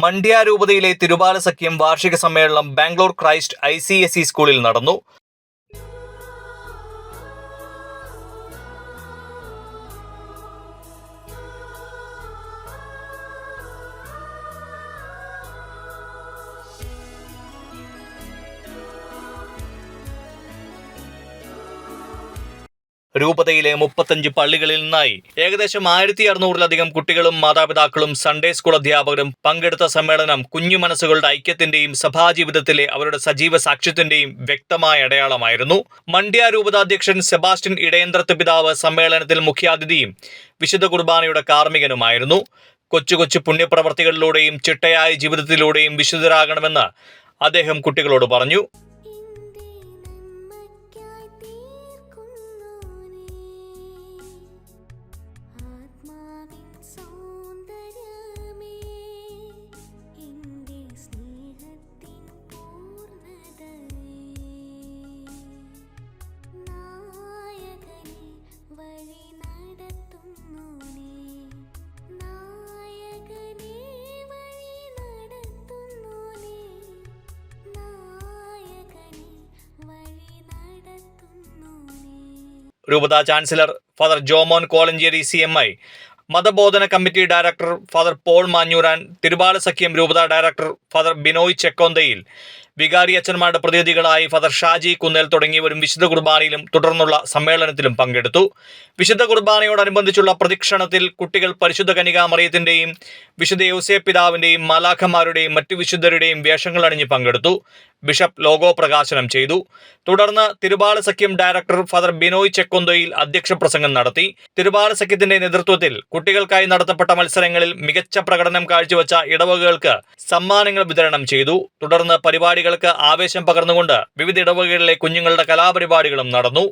മണ്ഡ്യ രൂപതയിലെ തിരുബാല സഖ്യം വാർഷിക സമ്മേളനം ബാംഗ്ലൂർ ക്രൈസ്റ്റ് ICSE സ്കൂളിൽ നടന്നു. രൂപതയിലെ 35 പള്ളികളിൽ നിന്നായി ഏകദേശം 1600-ലധികം കുട്ടികളും മാതാപിതാക്കളും സൺഡേ സ്കൂൾ അധ്യാപകരും പങ്കെടുത്ത സമ്മേളനം കുഞ്ഞു മനസ്സുകളുടെ ഐക്യത്തിന്റെയും സഭാജീവിതത്തിലെ അവരുടെ സജീവ സാക്ഷ്യത്തിന്റെയും വ്യക്തമായ അടയാളമായിരുന്നു. മണ്ഡ്യ രൂപതാധ്യക്ഷൻ സെബാസ്റ്റ്യൻ ഇടയന്ത്രത്ത് പിതാവ് സമ്മേളനത്തിൽ മുഖ്യാതിഥിയും വിശുദ്ധ കുർബാനയുടെ കാർമ്മികനുമായിരുന്നു. കൊച്ചു കൊച്ചു പുണ്യപ്രവർത്തികളിലൂടെയും ചിട്ടയായ ജീവിതത്തിലൂടെയും വിശുദ്ധരാകണമെന്ന് അദ്ദേഹം കുട്ടികളോട് പറഞ്ഞു. രൂപതാ chancellor father Jomon Kolanchery CMI, മതബോധന committee director father Paul Manjooran, തിരുബാല സഖ്യം രൂപതാ ഡയറക്ടർ ഫാദർ ബിനോയ് ചെക്കോന്തയിൽ, വികാരി അച്ഛന്മാരുടെ പ്രതിനിധികളായി ഫാദർ ഷാജി കുന്നേൽ തുടങ്ങിയവരും വിശുദ്ധ കുർബാനയിലും തുടർന്നുള്ള സമ്മേളനത്തിലും പങ്കെടുത്തു. വിശുദ്ധ കുർബാനയോടനുബന്ധിച്ചുള്ള പ്രദക്ഷിണത്തിൽ കുട്ടികൾ പരിശുദ്ധ കന്യകാമറിയത്തിന്റെയും വിശുദ്ധ യൗസേപ്പ് പിതാവിന്റെയും മാലാഖമാരുടെയും മറ്റു വിശുദ്ധരുടെയും വേഷങ്ങൾ അണിഞ്ഞ് പങ്കെടുത്തു. ബിഷപ്പ് ലോഗോ പ്രകാശനം ചെയ്തു. തുടർന്ന് തിരുബാല സഖ്യം ഡയറക്ടർ ഫാദർ ബിനോയ് ചെക്കൊന്തയിൽ അധ്യക്ഷ പ്രസംഗം നടത്തി. തിരുബാല സഖ്യത്തിന്റെ നേതൃത്വത്തിൽ കുട്ടികൾക്കായി നടത്തപ്പെട്ട മത്സരങ്ങളിൽ മികച്ച പ്രകടനം കാഴ്ചവെച്ച ഇടവകകൾക്ക് സമ്മാനങ്ങൾ വിതരണം ചെയ്തു. തുടർന്ന് പരിപാടികൾക്ക് ആവേശം പകർന്നുകൊണ്ട് വിവിധ ഇടവകകളിലെ കുഞ്ഞുങ്ങളുടെ കലാപരിപാടികളും നടന്നു.